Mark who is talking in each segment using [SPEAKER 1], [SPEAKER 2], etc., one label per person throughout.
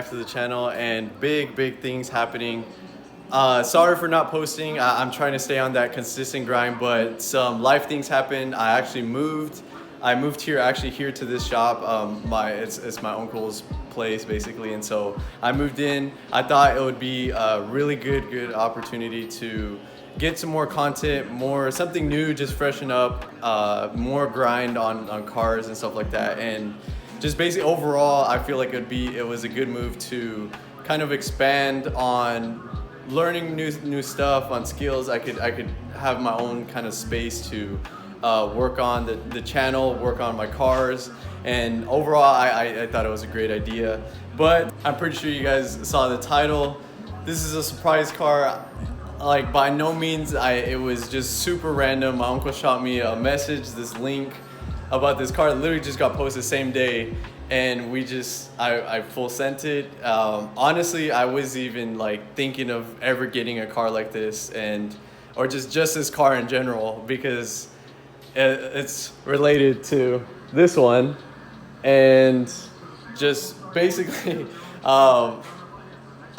[SPEAKER 1] back to the channel, and big things happening. Sorry for not posting. I'm trying to stay on that consistent grind, but some life things happened. I actually moved. I moved here, actually here to this shop. It's my uncle's place basically, and so I moved in. I thought it would be a really good opportunity to get some more content, more something new, just freshen up, more grind on cars and stuff like that, and just basically overall, I feel like it was a good move to kind of expand on learning new stuff, on skills. I could have my own kind of space to work on the channel, work on my cars, and overall I thought it was a great idea. But I'm pretty sure you guys saw the title. This is a surprise car. Like, by no means, it was just super random. My uncle shot me a message, this link about this car. It literally just got posted the same day, and I full sent it. Honestly, I was even like thinking of ever getting a car like this, or just this car in general, because it's related to this one, and just basically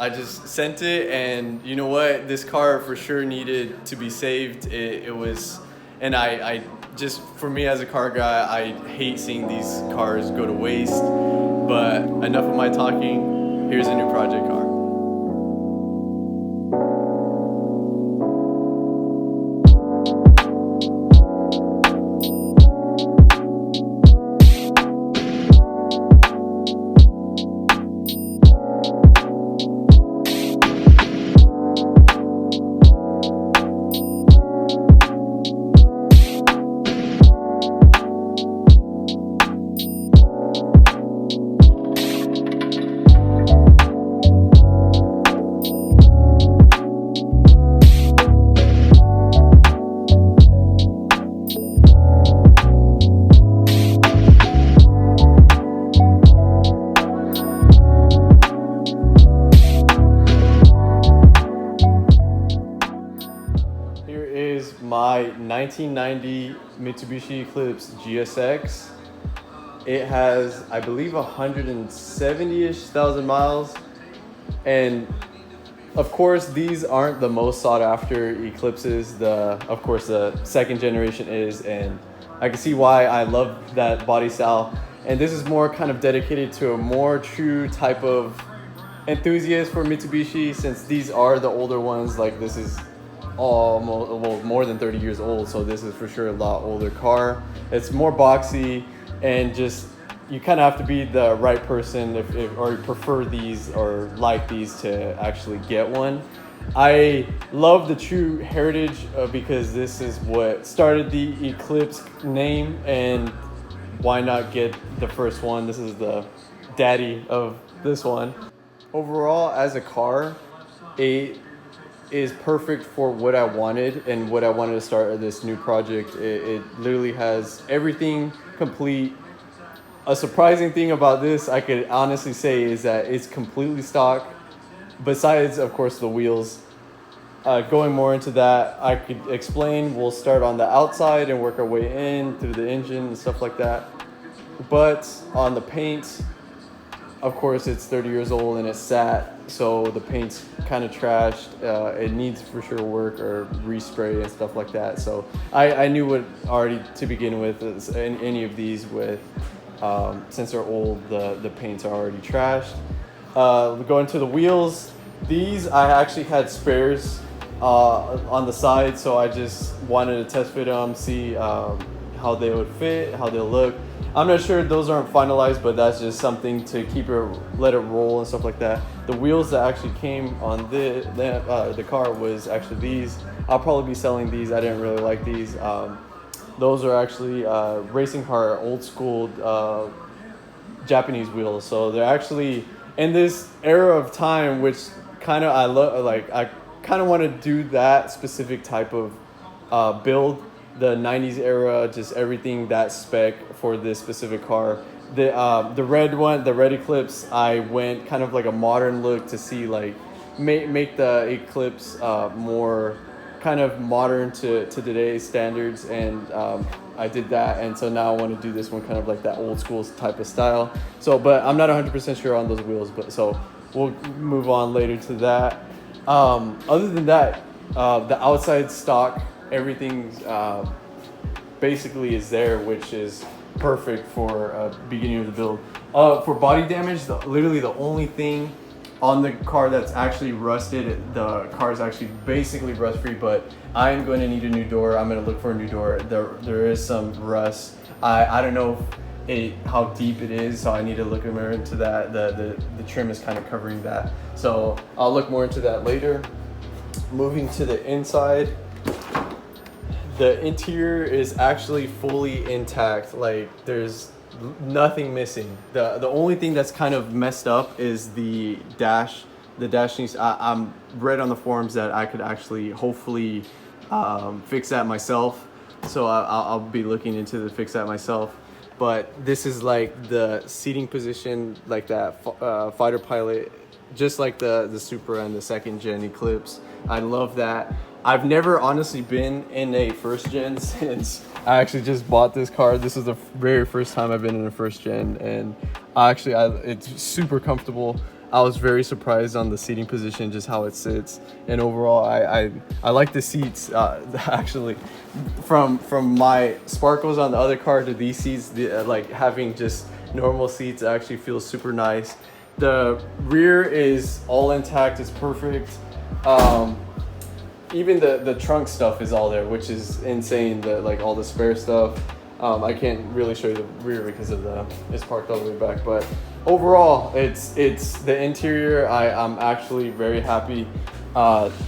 [SPEAKER 1] I just sent it, and you know what, this car for sure needed to be saved. It was, and I just, for me as a car guy, I hate seeing these cars go to waste. But enough of my talking. Here's a new project car. My 1990 Mitsubishi Eclipse Gsx. It has, I believe, 170-ish thousand miles, and of course these aren't the most sought after Eclipses. Of course the second generation is, and I can see why. I love that body style, and this is more kind of dedicated to a more true type of enthusiast for Mitsubishi, since these are the older ones. Like, this is almost, more than 30 years old, so this is for sure a lot older car. It's more boxy, and just, you kind of have to be the right person or prefer these or like these to actually get one. I love the true heritage because this is what started the Eclipse name, and why not get the first one? This is the daddy of this one. Overall, as a car, it is perfect for what I wanted and what I wanted to start this new project. It literally has everything complete. A surprising thing about this, I could honestly say, is that it's completely stock, besides of course the wheels. Going more into that, I could explain. We'll start on the outside and work our way in through the engine and stuff like that. But on the paint, of course, it's 30 years old and it's sat, so the paint's kind of trashed. It needs for sure work or respray and stuff like that. So I knew what already to begin with, any of these with, since they're old, the paints are already trashed. Going to the wheels, these I actually had spares on the side, so I just wanted to test fit them, see how they would fit, how they'll look. I'm not sure, those aren't finalized, but that's just something to let it roll and stuff like that. The wheels that actually came on the car was actually these. I'll probably be selling these. I didn't really like these. Those are actually racing car old school Japanese wheels. So they're actually in this era of time, which kind of I kind of want to do that specific type of build. The 90s era, just everything that spec for this specific car. The red one, the red Eclipse, I went kind of like a modern look to see, like, make the Eclipse more kind of modern to today's standards, and I did that, and so now I want to do this one kind of like that old school type of style. So, but I'm not 100% sure on those wheels, but so we'll move on later to that. Other than that, the outside stock, everything's basically is there, which is perfect for beginning of the build. For body damage, literally the only thing on the car that's actually rusted, the car is actually basically rust free, but I am going to need a new door. I'm going to look for a new door. There is some rust. I don't know how deep it is, so I need to look more into that. The trim is kind of covering that, so I'll look more into that later. Moving to the inside, the interior is actually fully intact. Like, there's nothing missing. The only thing that's kind of messed up is the dash. The dash needs, I'm read on the forums that I could actually hopefully fix that myself, so I'll be looking into the fix that myself. But this is like the seating position, like that fighter pilot, just like the Supra and the second gen Eclipse. I love that. I've never honestly been in a first gen since I actually just bought this car. This is the very first time I've been in a first gen, and it's super comfortable. I was very surprised on the seating position, just how it sits, and overall I like the seats. Actually, from my Sparkles on the other car to these seats, like having just normal seats actually feels super nice. The rear is all intact. It's perfect. Even the trunk stuff is all there, which is insane. Like all the spare stuff. I can't really show you the rear because of it's parked all the way back. But overall, it's the interior. I'm actually very happy.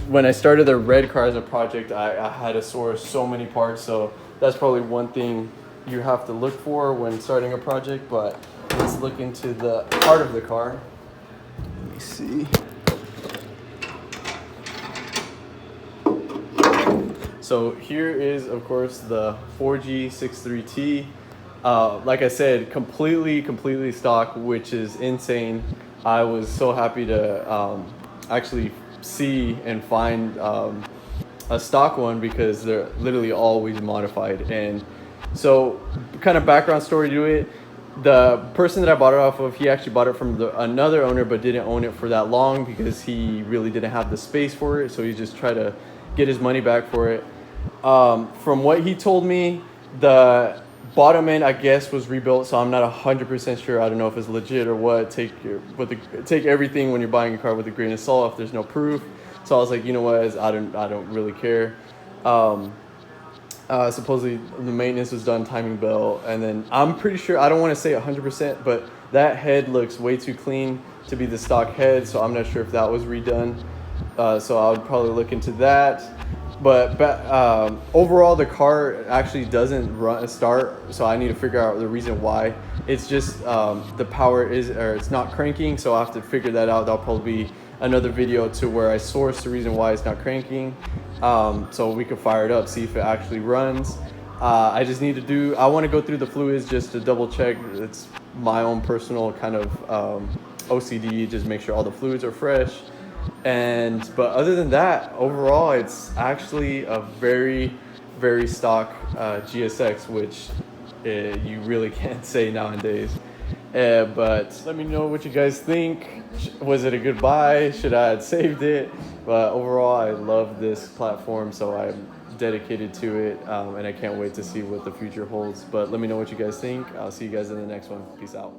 [SPEAKER 1] When I started the red car as a project, I had to source so many parts. So that's probably one thing you have to look for when starting a project. But let's look into the part of the car. Let me see. So here is, of course, the 4G63T. Like I said, completely stock, which is insane. I was so happy to actually see and find a stock one, because they're literally always modified. And so, kind of background story to it. The person that I bought it off of, he actually bought it from another owner, but didn't own it for that long because he really didn't have the space for it. So he just tried to get his money back for it. From what he told me, the bottom end, I guess, was rebuilt, so I'm not 100% sure. I don't know if it's legit or what. Take everything when you're buying a car with a grain of salt if there's no proof. So I was like, you know what, I don't really care. Supposedly the maintenance was done, timing belt, and then I'm pretty sure, I don't want to say 100%, but that head looks way too clean to be the stock head, so I'm not sure if that was redone. So I would probably look into that. But overall, the car actually doesn't start, so I need to figure out the reason why. It's just the power it's not cranking, so I have to figure that out. That'll probably be another video to where I source the reason why it's not cranking, so we can fire it up, see if it actually runs. I just need to I want to go through the fluids just to double check. It's my own personal kind of OCD, just make sure all the fluids are fresh. But other than that, overall, it's actually a very stock GSX, which you really can't say nowadays. But let me know what you guys think. Was it a good buy? Should I have saved it? But overall, I love this platform, so I'm dedicated to it, and I can't wait to see what the future holds. But let me know what you guys think. I'll see you guys in the next one. Peace out.